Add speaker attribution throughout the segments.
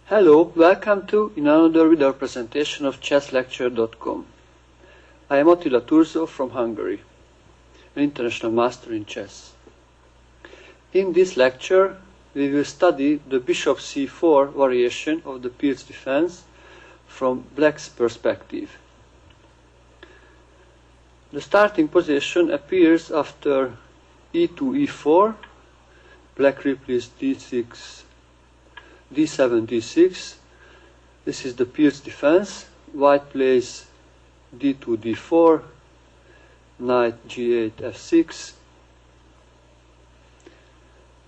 Speaker 1: Hello, welcome to another video presentation of chesslecture.com. I am Attila Turzo from Hungary, an international master in chess. In this lecture, we will study the bishop c4 variation of the Pirc defense from black's perspective. The starting position appears after e2, e4, black replaces d6, d7, d6. This is the Pirc defense. White plays d2, d4, knight g8, f6,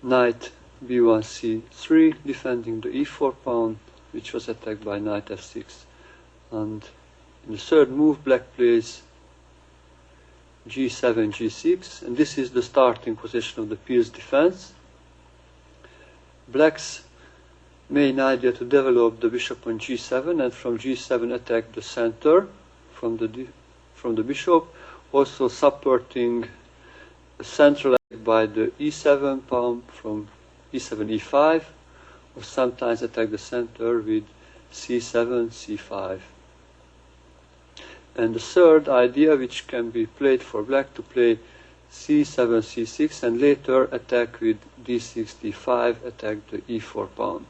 Speaker 1: knight b1, c3, defending the e4 pawn, which was attacked by knight f6. And in the third move, black plays g7, g6, and this is the starting position of the Pirc defense. Black's main idea to develop the bishop on g7 and from g7 attack the center from the bishop, also supporting a central attack by the e7 pawn from e7, e5, or sometimes attack the center with c7, c5. And the third idea, which can be played for black, to play c7, c6, and later attack with d6, d5, attack the e4 pawn.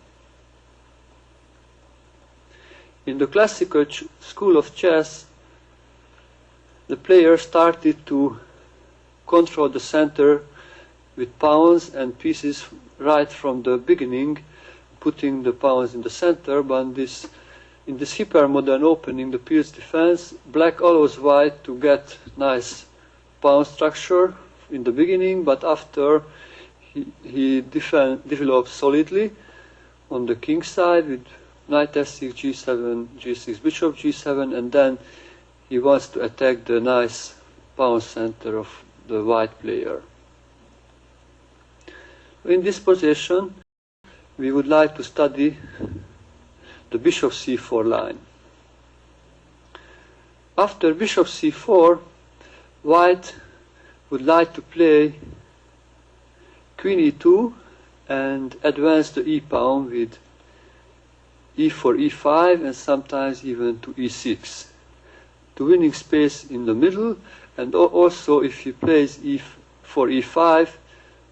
Speaker 1: In the classical school of chess, the player started to control the center with pawns and pieces right from the beginning, putting the pawns in the center. But in this hyper-modern opening, the Pirc defense, black allows white to get nice pawn structure in the beginning, but after he develops solidly on the king side with knight f6, g7, g6, bishop g7, and then he wants to attack the nice pawn center of the white player. In this position, we would like to study the bishop c4 line. After bishop c4, white would like to play queen e2 and advance the e pawn with e4, e5, and sometimes even to e6, to winning space in the middle. And also, if he plays e4, e5,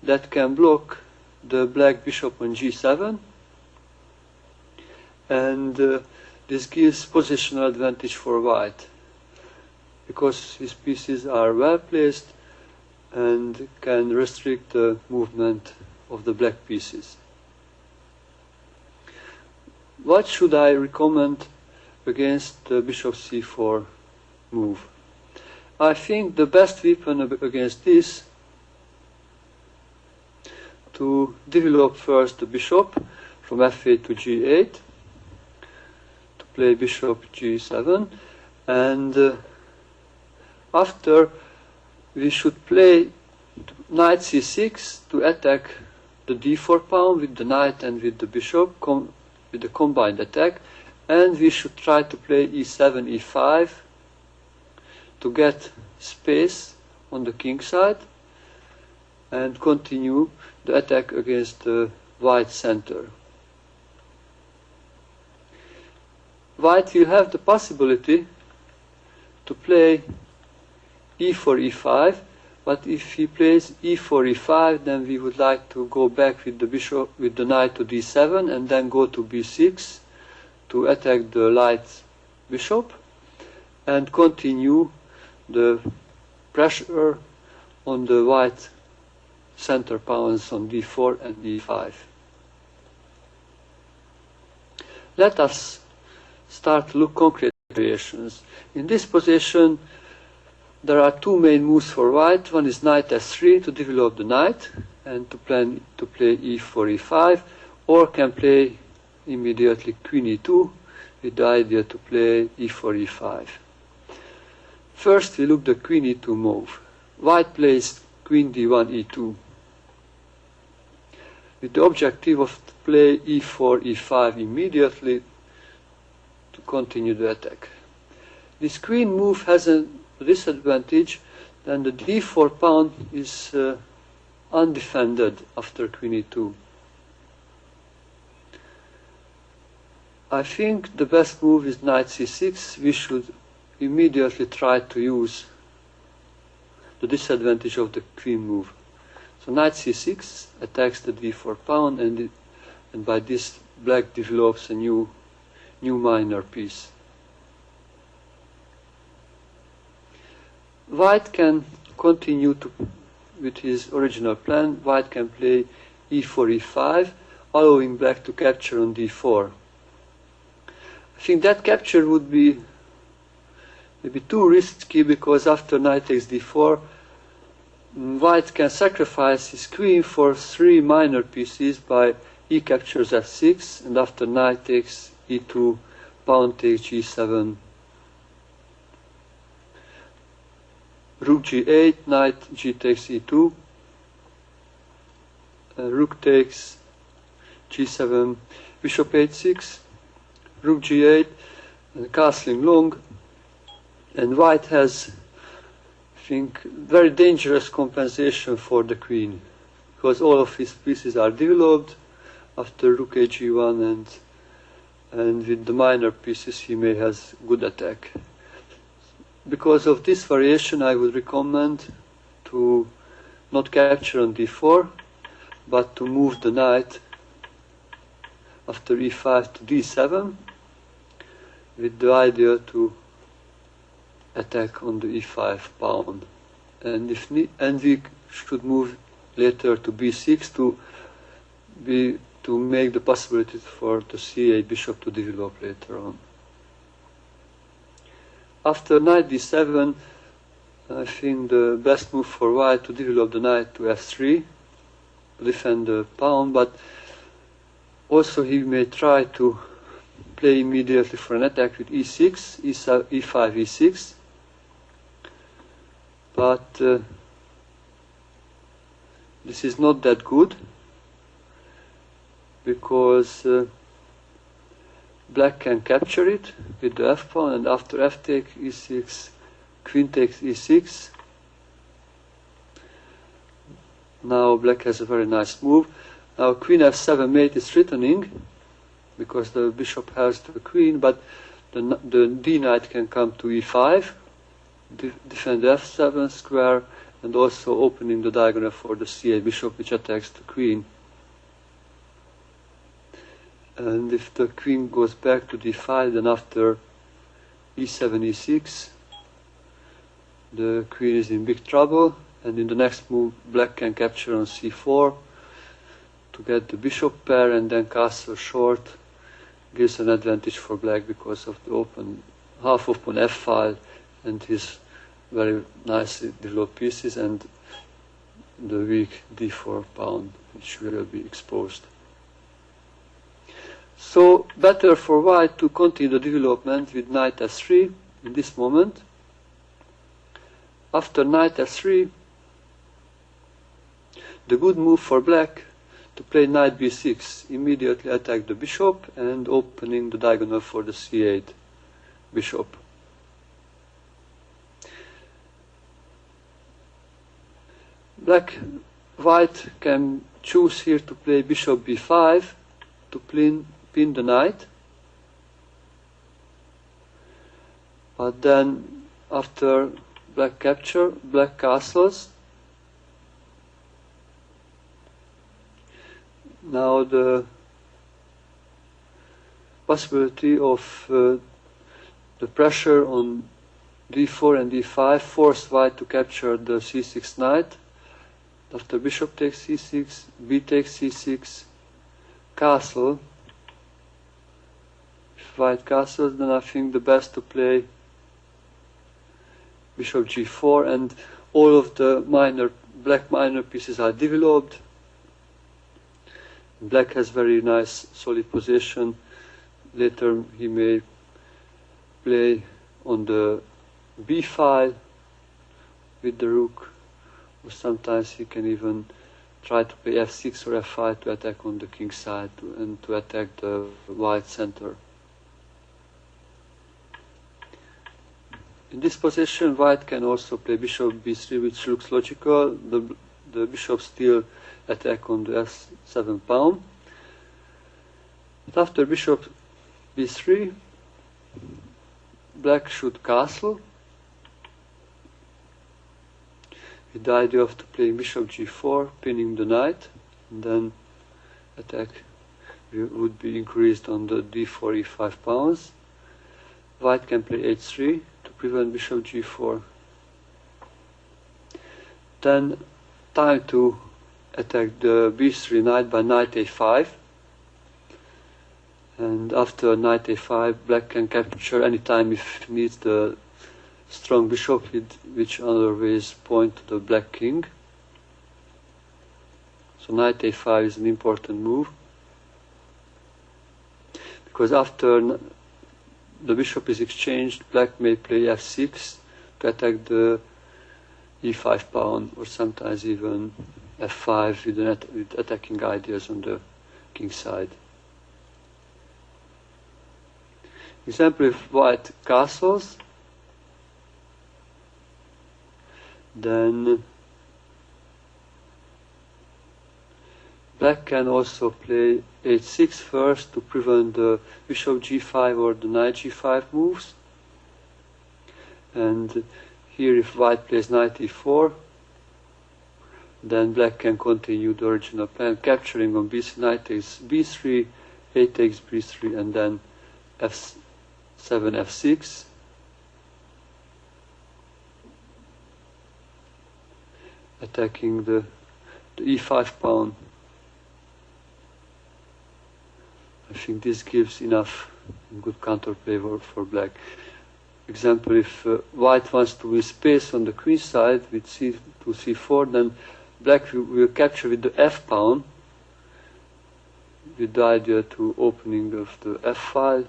Speaker 1: that can block the black bishop on g7, and this gives positional advantage for white, because his pieces are well placed and can restrict the movement of the black pieces. What should I recommend against the bishop c4 move? I think the best weapon against this to develop first the bishop from f8 to g8, to play bishop g7, and after we should play knight c6 to attack the d4 pawn with the knight and with the bishop, with the combined attack, and we should try to play e7, e5 to get space on the king side and continue the attack against the white center. White will have the possibility to play e4, e5, but if he plays e4, e5, then we would like to go back with the bishop, with the knight to d7, and then go to b6 to attack the light bishop and continue the pressure on the white center pawns on d4 and d5. Let us start to look concrete variations. In this position, there are two main moves for white. One is knight f3 to develop the knight and to plan to play e4, e5, or can play immediately queen e2 with the idea to play e4, e5. First, we look the queen e2 move. White plays queen d1, e2 with the objective of to play e4, e5 immediately to continue the attack. This queen move has a disadvantage, then the d4 pawn is undefended after queen e2. I think the best move is knight c6. We should immediately try to use the disadvantage of the queen move. So knight c6 attacks the d4 pawn, and by this black develops a new minor piece. White can continue with his original plan. White can play e4, e5, allowing black to capture on d4. I think that capture would be maybe too risky, because after knight takes d4, white can sacrifice his queen for 3 minor pieces by e captures f6, and after knight takes e2, pawn takes g7, rook g8, knight g takes e2, rook takes g7, bishop h6, rook g8, and castling long. And white has, I think, very dangerous compensation for the queen, because all of his pieces are developed after rook ag1, and with the minor pieces he may has good attack. Because of this variation, I would recommend to not capture on d4, but to move the knight after e5 to d7, with the idea to attack on the e5 pawn. And we should move later to b6 to make the possibility for the c8 bishop to develop later on. After knight d7, I think the best move for white to develop the knight to f3 to defend the pawn, but also he may try to play immediately for an attack with e6, e5, e6, but this is not that good, because black can capture it with the f pawn, and after f take e6, queen takes e6. Now black has a very nice move. Now queen f7 mate is threatening, because the bishop has the queen, but the d knight can come to e5, defend the f7 square, and also opening the diagonal for the c8 bishop, which attacks the queen. And if the queen goes back to d5, then after e7, e6, the queen is in big trouble, and in the next move black can capture on c4 to get the bishop pair, and then castle short gives an advantage for black because of the open half open f file and his very nicely developed pieces, and the weak d4 pawn, which will be exposed. So better for white to continue the development with knight f3 in this moment. After knight f3, the good move for black to play knight b6, immediately attack the bishop and opening the diagonal for the c8 bishop. White can choose here to play bishop b5 to pin the knight, but then after black capture, black castles. Now the possibility of the pressure on d4 and d5 forced white to capture the c6 knight. After bishop takes c6, b takes c6, castle. If white castles, then I think the best to play bishop g4, and all of the black minor pieces are developed. Black has very nice solid position. Later he may play on the b file with the rook, or sometimes he can even try to play f6 or f5 to attack on the king side and to attack the white center. In this position, white can also play bishop b3, which looks logical. The bishop still attack on the f7 pawn. But after bishop b3. Black should castle, with the idea of playing bishop g4, pinning the knight, and then attack would be increased on the d4, e5 pawns. White can play h3 to prevent bishop g4. Then time to attack the b3 knight by knight a5. And after knight a5, black can capture any time if it needs the strong bishop, which other ways point to the black king. So knight a5 is an important move, because after the bishop is exchanged, black may play f6 to attack the e5 pawn, or sometimes even f5 with attacking ideas on the king side. Example, if white castles, then black can also play h6 first to prevent the bishop g5 or the knight g5 moves. And here if white plays knight e4, then black can continue the original plan, capturing on b3, knight takes b3, a takes b3, and then f7, f6. Attacking the e5 pawn. I think this gives enough good counterplay for black. Example, if white wants to win space on the queen side with c2, c4, then black will capture with the f pawn, with the idea to opening of the f file.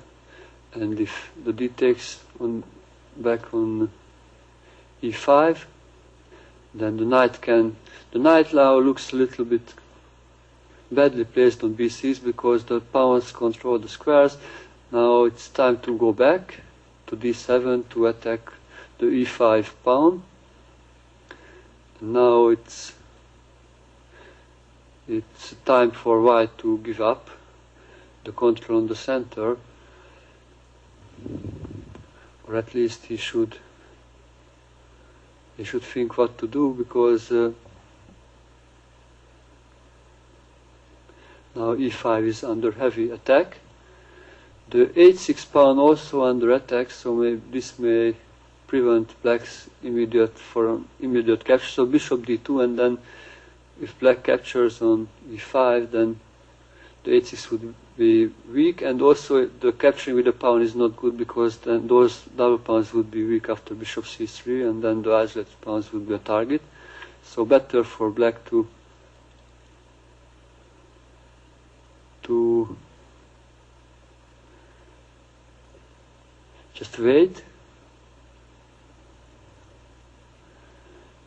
Speaker 1: And if the d takes back on e5, then the knight now looks a little bit badly placed on b6 because the pawns control the squares. Now it's time to go back to d7 to attack the e5 pawn. And now it's time for white to give up the control on the center, or at least he should think what to do, because now e5 is under heavy attack. The h6 pawn also under attack, so this may prevent black's immediate capture. So bishop d2, and then if black captures on e5, then the h6 would be weak, and also the capturing with the pawn is not good, because then those double pawns would be weak after bishop c3, and then the isolated pawns would be a target. So better for black to just wait,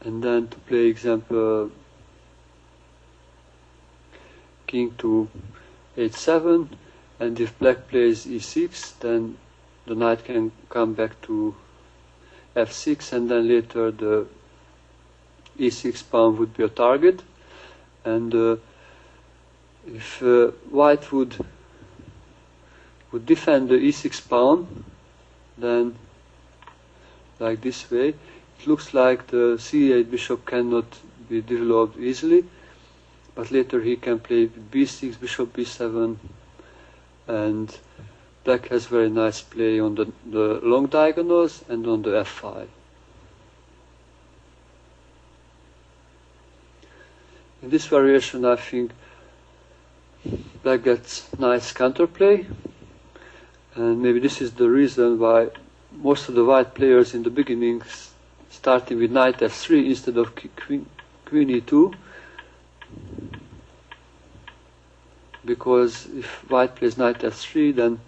Speaker 1: and then to play example king to h7, and if black plays e6, then the knight can come back to f6, and then later the e6 pawn would be a target. And if white would defend the e6 pawn, then like this way, it looks like the c8 bishop cannot be developed easily, but later he can play b6, bishop b7, and black has very nice play on the long diagonals and on the f file. In this variation, I think black gets nice counterplay, and maybe this is the reason why most of the white players in the beginning starting with knight f3 instead of queen e2, because if white plays knight f3, then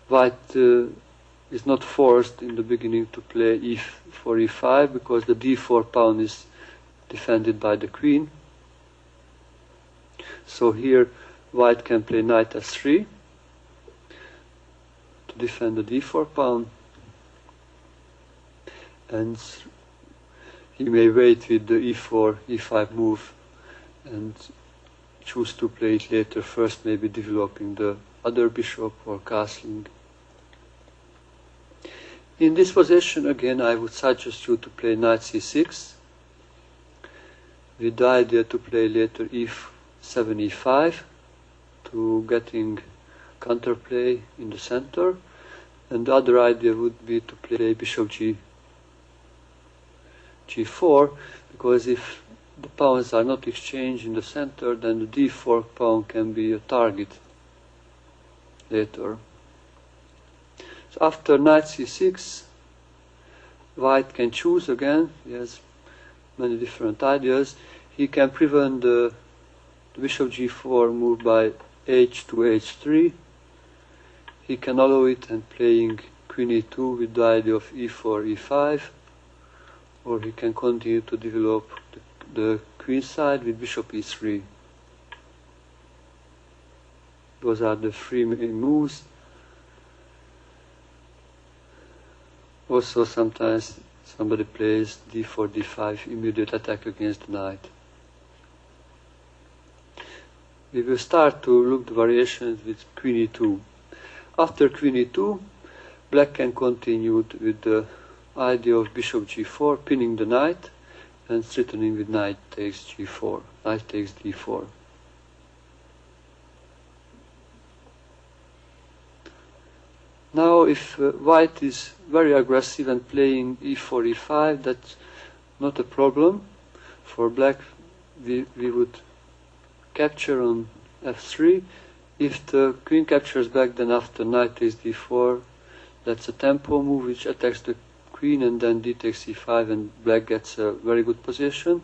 Speaker 1: white is not forced in the beginning to play e4, e5, because the d4 pawn is defended by the queen. So here white can play knight f3 to defend the d4 pawn, and he may wait with the e4, e5 move and choose to play it later, first maybe developing the other bishop or castling. In this position, again, I would suggest you to play knight c6, with the idea to play later e7, e5, to getting counterplay in the center. And the other idea would be to play bishop g4, because if the pawns are not exchanged in the center, then the d4 pawn can be a target later. So after knight c6, white can choose again. He has many different ideas. He can prevent the bishop g4 move by h to h3. He can allow it and playing queen e2 with the idea of e4, e5, or he can continue to develop the queen side with bishop e3. Those are the three main moves. Also, sometimes somebody plays d4, d5, immediate attack against the knight. We will start to look the variations with queen e2. After queen e2, black can continue with the idea of bishop g4, pinning the knight, and threatening with knight takes g4, knight takes d4. Now, if white is very aggressive and playing e4, e5, that's not a problem. For black, we would capture on f3. If the queen captures back, then after knight takes d4, that's a tempo move which attacks the queen, and then d takes e5, and black gets a very good position.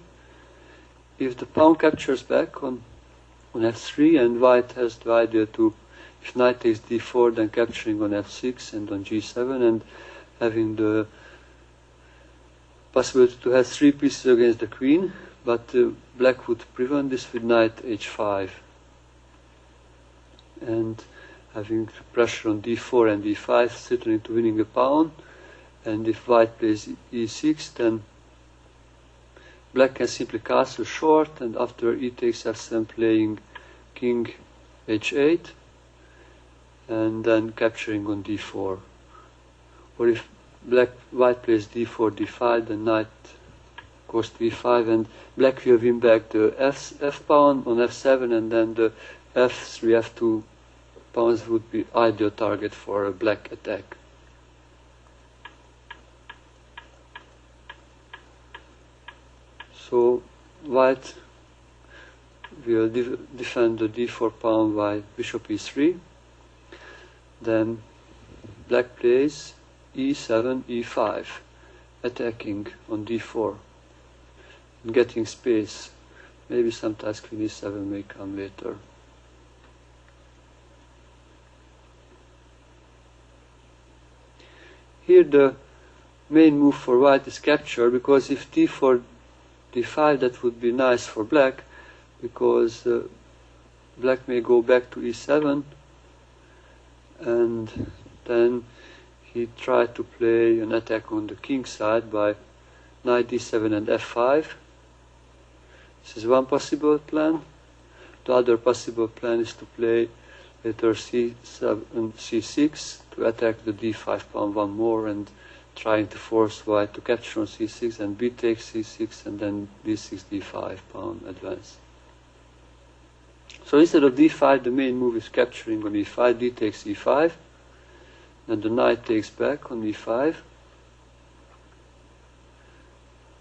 Speaker 1: If the pawn captures back on f3, and white has the idea to, if knight takes d4, then capturing on f6 and on g7, and having the possibility to have three pieces against the queen, but black would prevent this with knight h5. And having pressure on d4 and d5, threatening to winning a pawn. And if white plays e6, then black can simply castle short, and after e takes f7, playing king h8, and then capturing on d4. Or if white plays d4, d5, then knight goes to e5, and black will win back the f pawn on f7, and then the f3, f2 pawns would be ideal target for a black attack. So white will defend the d4 pawn by bishop e3. Then black plays e7, e5, attacking on d4 and getting space. Maybe sometimes queen e7 may come later. Here the main move for white is capture, because if d4, d5, that would be nice for black, because black may go back to e7, and then he tried to play an attack on the king side by knight d7 and f5. This is one possible plan. The other possible plan is to play later c7 and c6 to attack the d5 pawn one more, and trying to force white to capture on c6, and b takes c6, and then d6, d5 pawn advance. So instead of d5, the main move is capturing on e5, d takes e5, and the knight takes back on e5,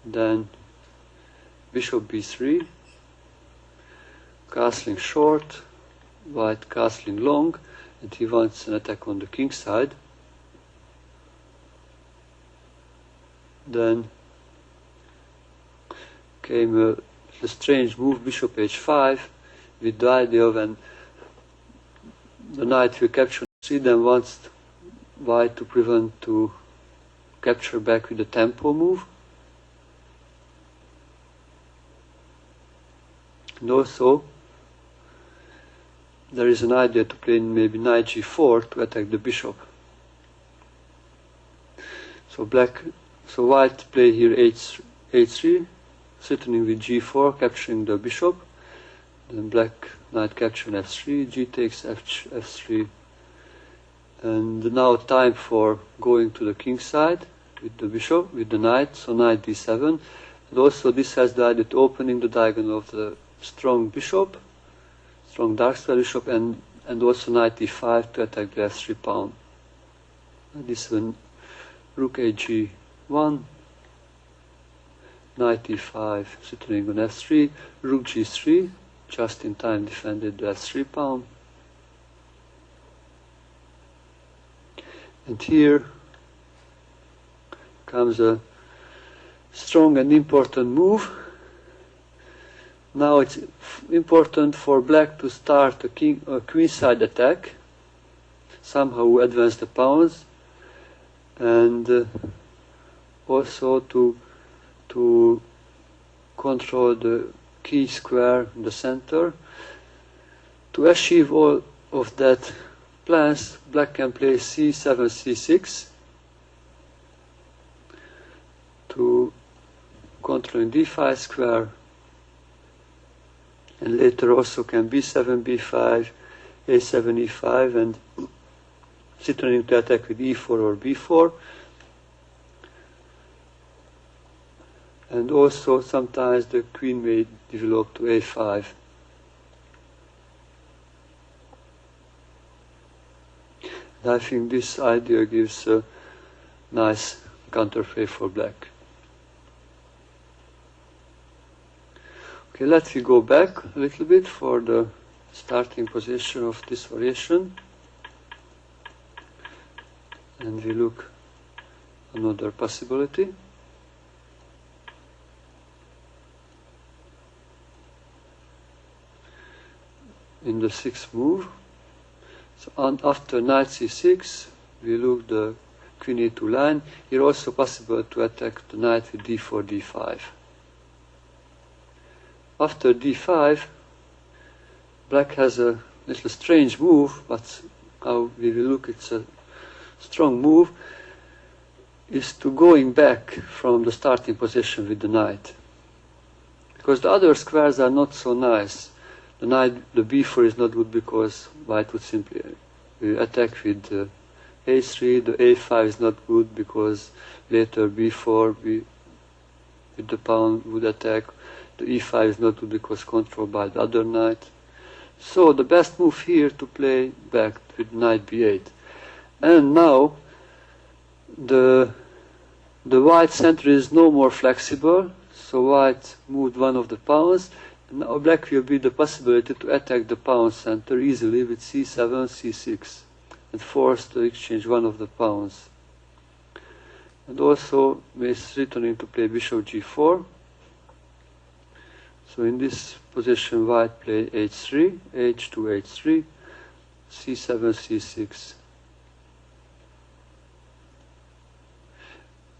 Speaker 1: then bishop b3, castling short, white castling long, and he wants an attack on the king side. Then came a strange move, bishop h5, with the idea of when the knight will capture c, then wants white to prevent to capture back with the tempo move. And also there is an idea to play maybe knight g4 to attack the bishop. So white play here h3, threatening with g4, capturing the bishop, Then black knight capture f3, g takes f3, and now time for going to the king side with the bishop, with the knight, so knight d7, and also this has the idea of opening the diagonal of the strong bishop, strong dark square bishop, and also knight e5 to attack the f3 pawn. And this one, rook ag1, knight e5, settling on f3, rook g3, just in time defended the f3 pawn. And here comes a strong and important move. Now it's important for black to start a queenside attack, somehow advance the pawns, and also to control the key square in the center. To achieve all of that plans, black can play c7, c6 to controlling d5 square, and later also can b7, b5, a7, e5, and returning to attack with e4 or b4. And also sometimes the queen may develop to a5. And I think this idea gives a nice counterplay for black. Okay, let me go back a little bit for the starting position of this variation. And we look another possibility. In the sixth move, so after knight c6, we look the queen e2 line. Here also possible to attack the knight with d4, d5. After d5, black has a little strange move, but how we will look, it's a strong move, is to going back from the starting position with the knight. Because the other squares are not so nice. The knight, the b4 is not good because white would simply attack with a3. The a5 is not good because later b4 with the pawn would attack. The e5 is not good because controlled by the other knight. So the best move here to play back with knight b8. And now the white center is no more flexible, so white moved one of the pawns. Now black will be the possibility to attack the pawn center easily with c7, c6, and force to exchange one of the pawns. And also is returning to play bishop g4. So in this position white play h3, h2, h3, c7, c6.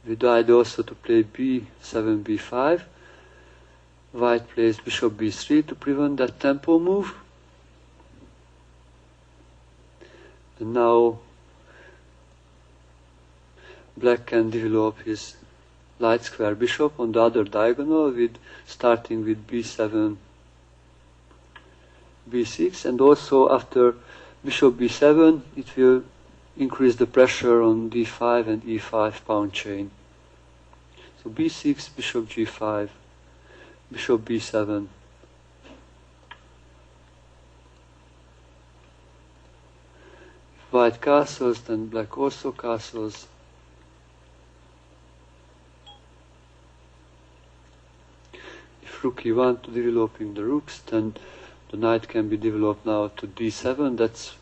Speaker 1: We tried also to play b7, b5. White plays bishop b3 to prevent that tempo move. And now black can develop his light square bishop on the other diagonal, with starting with b7, b6, and also after bishop b7 it will increase the pressure on d5 and e5 pawn chain. So b6, bishop g5, bishop b7. If white castles, then black also castles. If rook e1 to developing the rooks, then the knight can be developed now to d7. That's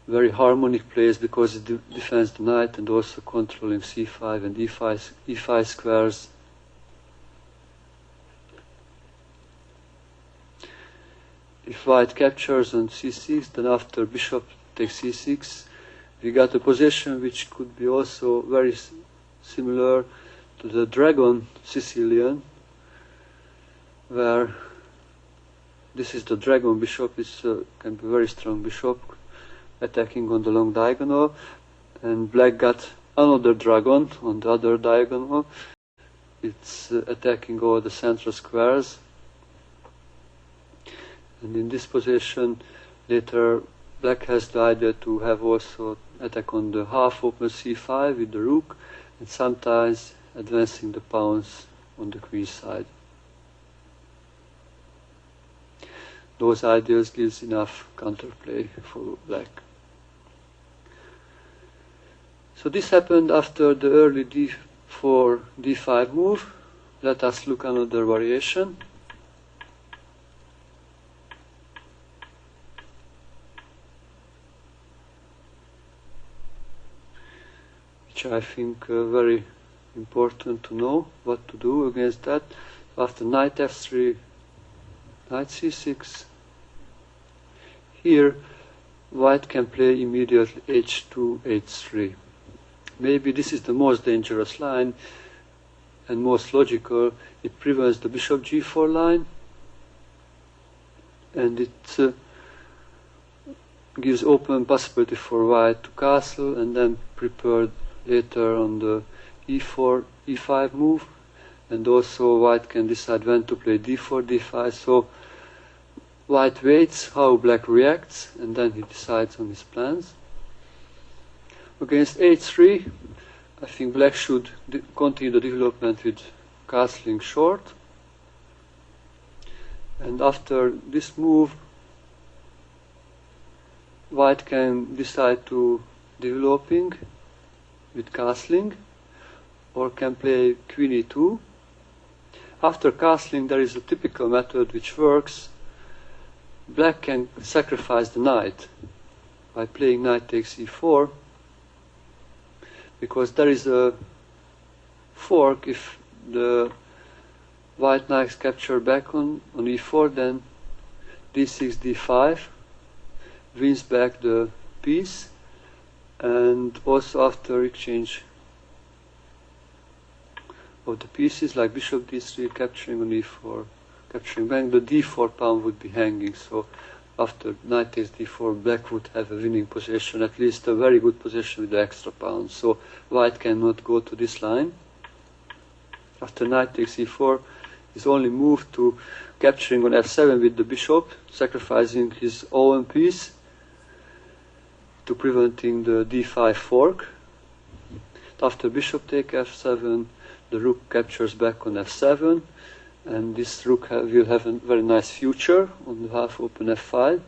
Speaker 1: very harmonic place because it defends the knight and also controlling c5 and e5 squares. If white captures on c6, then after bishop takes c6, we got a position which could be also very similar to the dragon Sicilian, where this is the dragon bishop. It can be a very strong bishop attacking on the long diagonal, and black got another dragon on the other diagonal. It's attacking all the central squares. And in this position, later black has the idea to have also attack on the half open c5 with the rook, and sometimes advancing the pawns on the queen side. Those ideas gives enough counterplay for black. So this happened after the early d4, d5 move. Let us look another variation. Which I think very important to know what to do against that. After knight f3, knight c6. Here, white can play immediately h2, h3. Maybe this is the most dangerous line and most logical. It prevents the bishop g4 line, and it gives open possibility for white to castle and then prepare later on the e4, e5 move. And also white can decide when to play d4, d5. So white waits how black reacts, and then he decides on his plans. Against h3, I think black should continue the development with castling short. And after this move, white can decide to developing with castling, or can play queen e2. After castling, there is a typical method which works. Black can sacrifice the knight by playing knight takes e4, because there is a fork. If the white knight capture back on e4, then d6, d5 wins back the piece, and also after exchange of the pieces, like bishop d3 capturing on e4, capturing back, the d4 pawn would be hanging. So after knight takes d4, black would have a winning position, at least a very good position with the extra pawn. So white cannot go to this line. After knight takes e4, his only move to capturing on f7 with the bishop, sacrificing his own piece to preventing the d5 fork. After bishop take f7, the rook captures back on f7, and this rook will have a very nice future on the half open f5.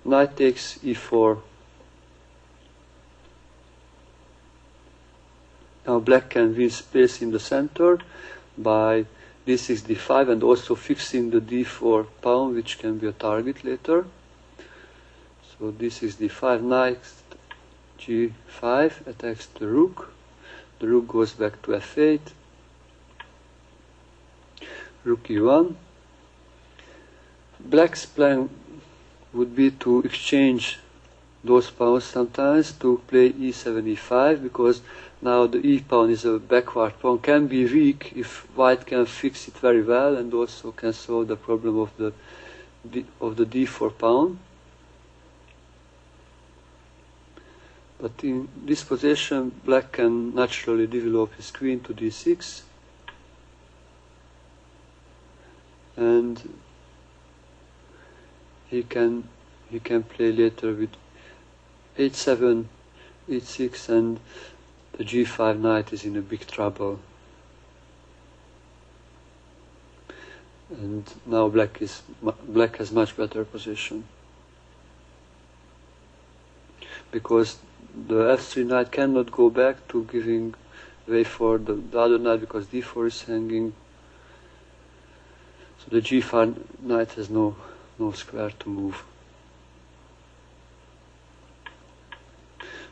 Speaker 1: Knight takes e4. Now black can win space in the center by d6, d5, and also fixing the d4 pawn, which can be a target later. So d6, d5, knight g5 attacks the rook. The rook goes back to f8. Rook e1. Black's plan would be to exchange those pawns sometimes to play e7, e5, because now the e pawn is a backward pawn, can be weak if white can fix it very well, and also can solve the problem of the d4 pawn. But in this position, black can naturally develop his queen to d6, and he can play later with h7, h6, and the g5 knight is in a big trouble. And now black has much better position, because the f3 knight cannot go back to giving way for the other knight, because d4 is hanging. So the g5 knight has no square to move.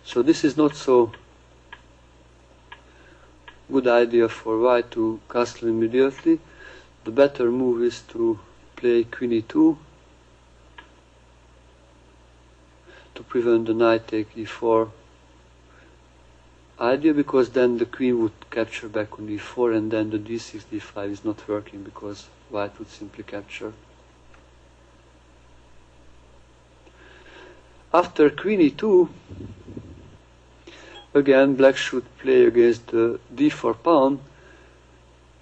Speaker 1: So this is not so good idea for white to castle immediately. The better move is to play queen e2 to prevent the knight take e4 idea, because then the queen would capture back on e4, and then the d6, d5 is not working, because white would simply capture. After queen e2, again black should play against the d4 pawn.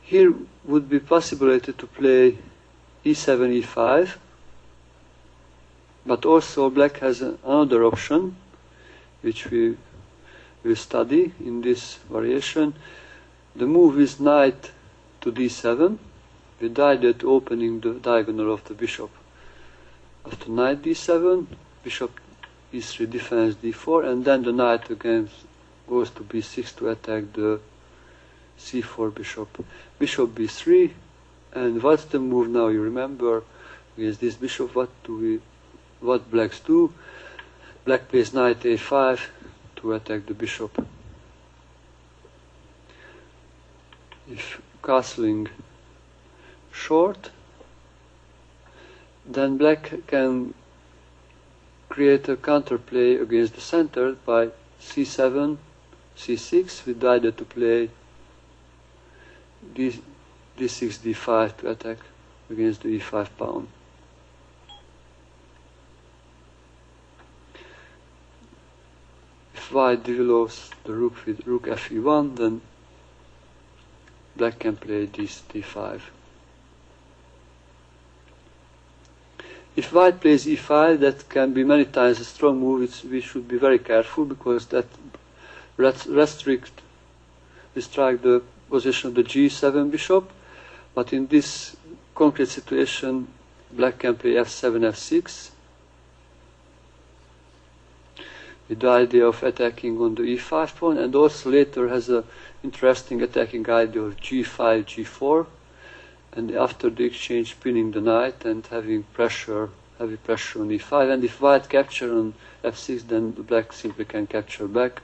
Speaker 1: Here would be possibility to play e7, e5, but also black has another option, which we will study in this variation. The move is knight to d7, with the idea to opening the diagonal of the bishop. After knight d7, bishop e3 defends d4, and then the knight again goes to b6 to attack the c4 bishop. Bishop b3, and what's the move now? You remember against this bishop, what blacks do? Black plays knight a5 to attack the bishop. If castling short, then black can create a counterplay against the center by c7, c6, with the idea to play d6, d5 to attack against the e5 pawn. If white develops the rook with rook fe1, then black can play d5. If white plays e5, that can be many times a strong move. We should be very careful, because that restricts the position of the g7 bishop. But in this concrete situation, black can play f7, f6, with the idea of attacking on the e5 pawn, and also later has an interesting attacking idea of g5, g4, and after the exchange pinning the knight and having heavy pressure on e5. And if white capture on f6, then the black simply can capture back,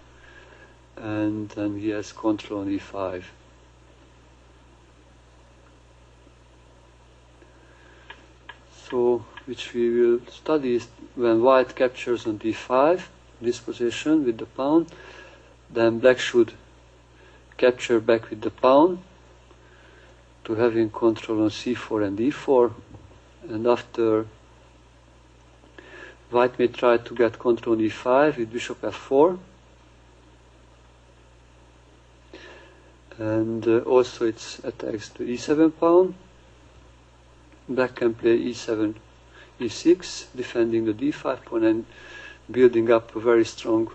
Speaker 1: and then he has control on e5. So, which we will study is when white captures on d5, this position with the pawn, then black should capture back with the pawn to having control on c4 and d4, and after white may try to get control on e5 with bishop f4, and also it attacks the e7 pawn. Black can play e7, e6, defending the d5 pawn and building up a very strong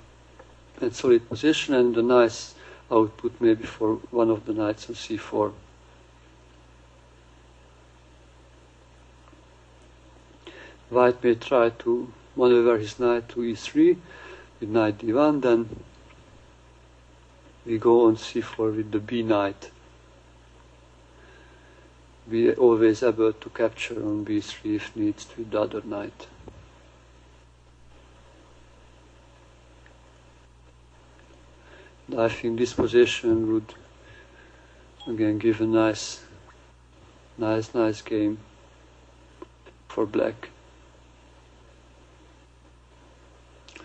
Speaker 1: and solid position, and a nice output maybe for one of the knights on c4. White may try to maneuver his knight to e3 with knight d1, then we go on c4 with the b knight. We are always able to capture on b3 if needs with the other knight. I think this position would again give a nice game for black.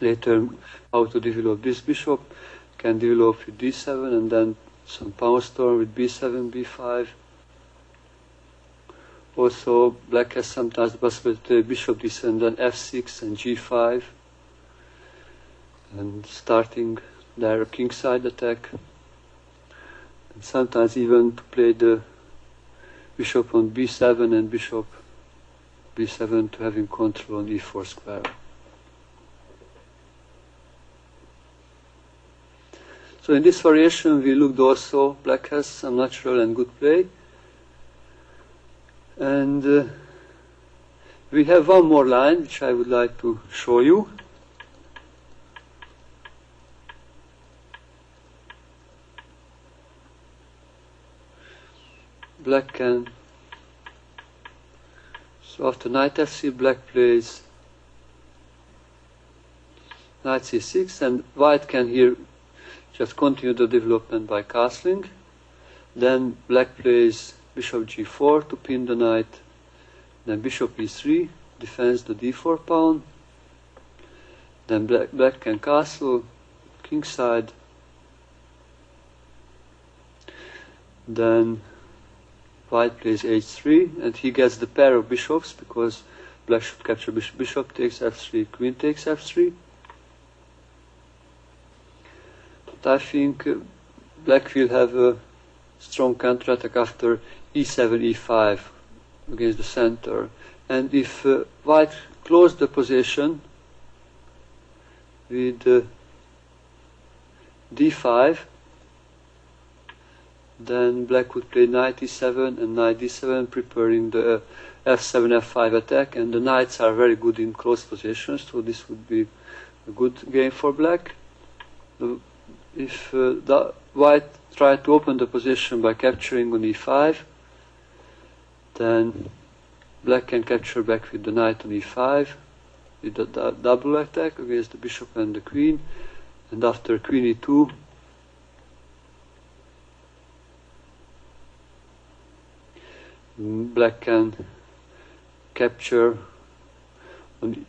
Speaker 1: Later, how to develop this bishop, can develop with d7 and then some pawn storm with b7, b5. Also, black has sometimes the possibility to play bishop d7 and then f6 and g5, and starting their kingside attack, and sometimes even to play the bishop on b7 and bishop b7 to having control on e4 square. So in this variation we looked also, black has some natural and good play, and we have one more line which I would like to show you. Black can, so after knight f3, black plays knight c6, and white can here just continue the development by castling. Then black plays bishop g4 to pin the knight, then bishop e3 defends the d4 pawn, then black can castle kingside, then white plays h3, and he gets the pair of bishops because black should capture bishop takes f3, queen takes f3. But I think black will have a strong counterattack after e7, e5, against the center. And if white closed the position with d5, then black would play knight e7 and knight d7, preparing the f7, f5 attack, and the knights are very good in close positions, so this would be a good game for black. If the white tried to open the position by capturing on e5, then black can capture back with the knight on e5, with the double attack against the bishop and the queen, and after queen e2, black can capture on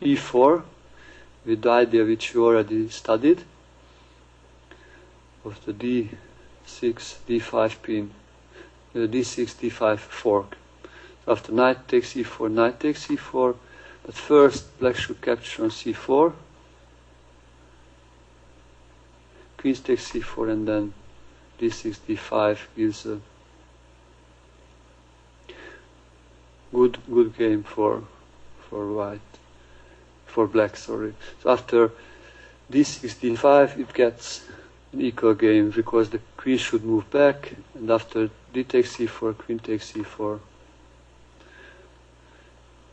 Speaker 1: e4 with the idea which you already studied of the d6, d5 pin, d6, d5 fork. After knight takes e4, knight takes e4, but first black should capture on c4, queen takes c4, and then d6, d5 gives a good game for black, sorry. So after d6, d5, it gets an equal game because the queen should move back, and after d takes c4, queen takes c4,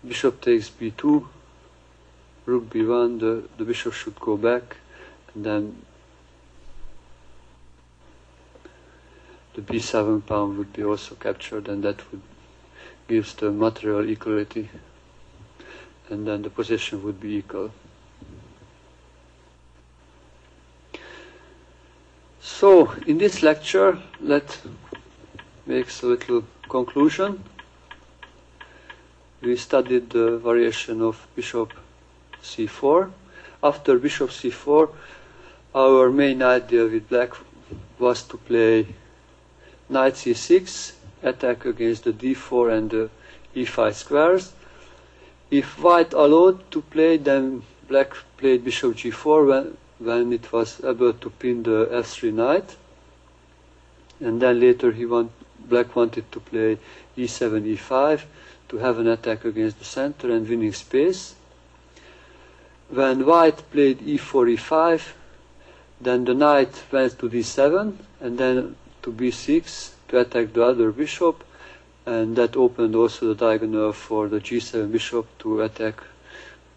Speaker 1: bishop takes b2, rook b1, the bishop should go back, and then the b7 pawn would be also captured, and that would gives the material equality, and then the position would be equal. So in this lecture, let's make a little conclusion. We studied the variation of bishop c4. After bishop c4, our main idea with black was to play knight c6, attack against the d4 and the e5 squares. If white allowed to play, then black played bishop g4 when it was able to pin the f3 knight. And then later black wanted to play e7, e5 to have an attack against the center and winning space. When white played e4, e5, then the knight went to d7 and then to b6 to attack the other bishop, and that opened also the diagonal for the g7 bishop to attack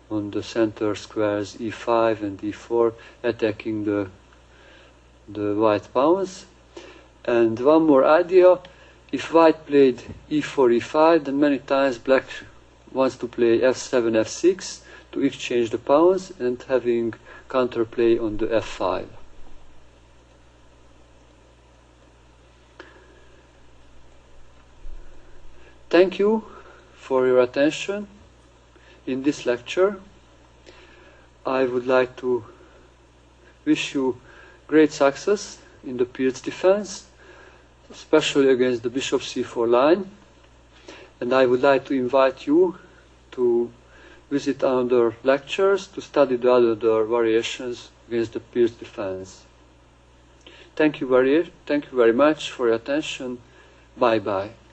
Speaker 1: on the center squares e5 and e4, attacking the white pawns. And one more idea, if white played e4, e5, then many times black wants to play f7, f6 to exchange the pawns and having counterplay on the f5. Thank you for your attention in this lecture. I would like to wish you great success in the Pirc defense, especially against the bishop c4 line. And I would like to invite you to visit other lectures to study the other variations against the Pirc defense. Thank you very much for your attention. Bye-bye.